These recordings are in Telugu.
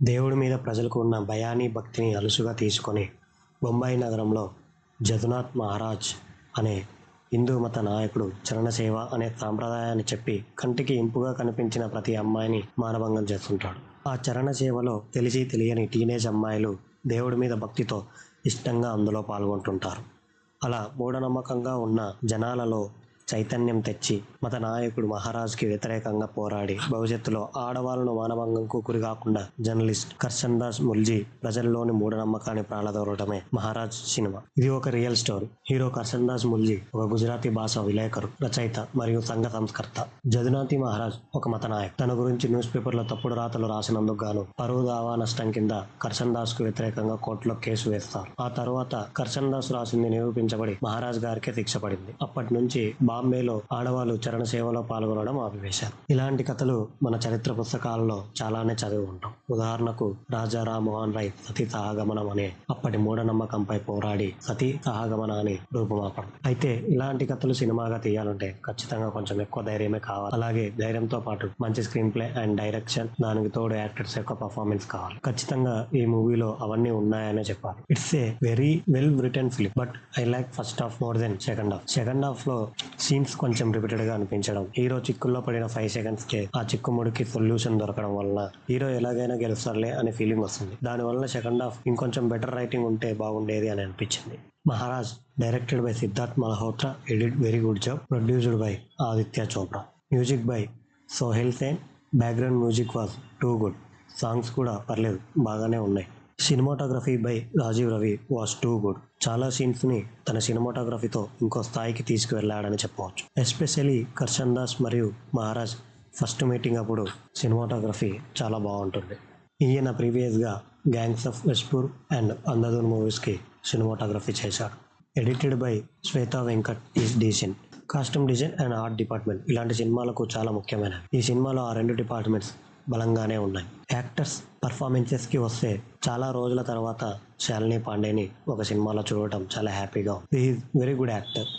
దేవుడి మీద ప్రజలకు ఉన్న భయాన్ని, భక్తిని అలుసుగా తీసుకొని బొంబాయి నగరంలో జదునాథ్ మహారాజ్ అనే హిందూ మత నాయకుడు చరణసేవ అనే సాంప్రదాయాన్ని చెప్పి కంటికి ఇంపుగా కనిపించిన ప్రతి అమ్మాయిని మానభంగం చేస్తుంటాడు. ఆ చరణ సేవలో తెలిసి తెలియని టీనేజ్ అమ్మాయిలు దేవుడి మీద భక్తితో ఇష్టంగా అందులో పాల్గొంటుంటారు. అలా మూఢనమ్మకంగా ఉన్న జనాలలో చైతన్యం తెచ్చి మత నాయకుడు మహారాజ్కి వ్యతిరేకంగా పోరాడి భవిష్యత్తులో ఆడవాళ్ళను మానభంగంకు గురికాకుండా జర్నలిస్ట్ కర్షన్ దాస్ ముల్జీ ప్రజల్లోని మూఢనమ్మకాన్ని ప్రాళదోరడమే మహారాజ్ సినిమా. ఇది ఒక రియల్ స్టోరీ. హీరో కర్షన్ దాస్ ముల్జీ ఒక గుజరాతీ భాష విలేకరు, రచయిత మరియు సంఘ సంస్కర్త. జదునాథి మహారాజ్ ఒక మత నాయకుడు. తన గురించి న్యూస్ పేపర్లో తప్పుడు రాతలు రాసినందుకు గాను పరువు దావా నష్టం కింద కర్షన్ దాస్ కు వ్యతిరేకంగా కోర్టులో కేసు వేస్తారు. ఆ తరువాత కర్షన్ దాస్ రాసింది నిరూపించబడి మహారాజ్ గారికే శిక్ష పడింది. అప్పటి నుంచి బాంబేలో ఆడవాళ్ళు చరణ సేవలో పాల్గొనడం ఆపివేశారు. ఇలాంటి కథలు మన చరిత్ర పుస్తకాలలో చాలానే చదివి ఉంటాం. ఉదాహరణకు రాజా రామ్మోహన్ రాయ్ సతీ సహగమనం అనే అప్పటి మూఢనమ్మకంపై పోరాడి సతీ సహగమనాన్ని రూపుమాపడం. అయితే ఇలాంటి కథలు సినిమాగా తీయాలంటే ఖచ్చితంగా కొంచెం ఎక్కువ ధైర్యమే కావాలి. అలాగే ధైర్యంతో పాటు మంచి స్క్రీన్ ప్లే అండ్ డైరెక్షన్, దానికి తోడు యాక్టర్స్ యొక్క పర్ఫార్మెన్స్ కావాలి. ఖచ్చితంగా ఈ మూవీలో అవన్నీ ఉన్నాయనే చెప్పాలి. It's a very well return film, but I like first half more than second half. Second half లో సీన్స్ కొంచెం రిపీటెడ్ గా అనిపించడం, హీరో చిక్కుల్లో పడిన 5 seconds కే ఆ చిక్కుముడికి సొల్యూషన్ దొరకడం వలన హీరో ఎలాగైనా గెలుస్తారులే అనే ఫీలింగ్ వస్తుంది. దానివల్ల సెకండ్ హాఫ్ ఇంకొంచెం బెటర్ రైటింగ్ ఉంటే బాగుండేది అని అనిపించింది. Maharaj directed by Siddharth Malhotra, edit very good job, produced by Aditya Chopra, music by Sohail Sen, background music was too good, songs కూడా పర్లేదు బాగానే ఉన్నాయి. Cinematography by Rajeev Ravi was too good. చాలా సీన్స్ ని తన సినిమాటోగ్రఫీతో ఇంకో స్థాయికి తీసుకువెళ్ళాడని చెప్పవచ్చు. ఎస్పెషలీ కర్షన్ దాస్ మరియు మహారాజ్ ఫస్ట్ మీటింగ్ అప్పుడు సినిమాటోగ్రఫీ చాలా బాగుంటుంది. ఈయన ప్రీవియస్గా గ్యాంగ్స్ ఆఫ్ వెస్పూర్ అండ్ అంధాధున్ మూవీస్కి సినిమాటోగ్రఫీ చేశాడు. Edited by Shweta Venkat is decent. Costume design and art department ఇలాంటి సినిమాలకు చాలా ముఖ్యమైనవి. ఈ సినిమాలో ఆ రెండు డిపార్ట్మెంట్స్ బలంగానే ఉన్నాయి. యాక్టర్స్ పర్ఫార్మెన్సెస్కి వస్తే చాలా రోజుల తర్వాత శాలిని పాండేని ఒక సినిమాలో చూడటం చాలా హ్యాపీగా ఉంది. He is very good actor,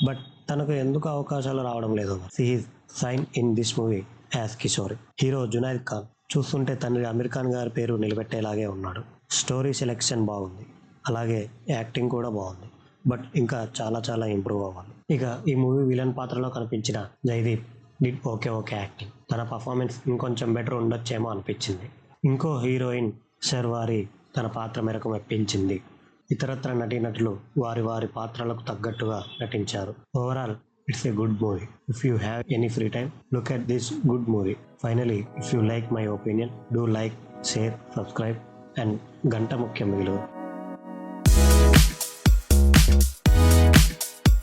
but తనకు ఎందుకు అవకాశాలు రావడం లేదు. He is sign in this movie as Kishori. Hero Junaid Khan చూస్తుంటే తండ్రి అమీర్ ఖాన్ గారి పేరు నిలబెట్టేలాగే ఉన్నాడు. స్టోరీ సెలెక్షన్ బాగుంది, అలాగే యాక్టింగ్ కూడా బాగుంది, బట్ ఇంకా చాలా చాలా ఇంప్రూవ్ అవ్వాలి. ఇక ఈ మూవీ విలన్ పాత్రలో కనిపించిన జయదీప్ డిడ్ ఓకే యాక్టింగ్. తన పర్ఫార్మెన్స్ ఇంకొంచెం బెటర్ ఉండొచ్చేమో అనిపించింది. ఇంకో హీరోయిన్ శర్వారి తన పాత్ర మేరకు మెప్పించింది. ఇతరత్ర నటీనటులు వారి వారి పాత్రలకు తగ్గట్టుగా నటించారు. Overall it's a good movie. If you have any free time, look at this good movie. Finally, if you like my opinion, do like, share, subscribe and గంట ముఖ్యం మిగిలిన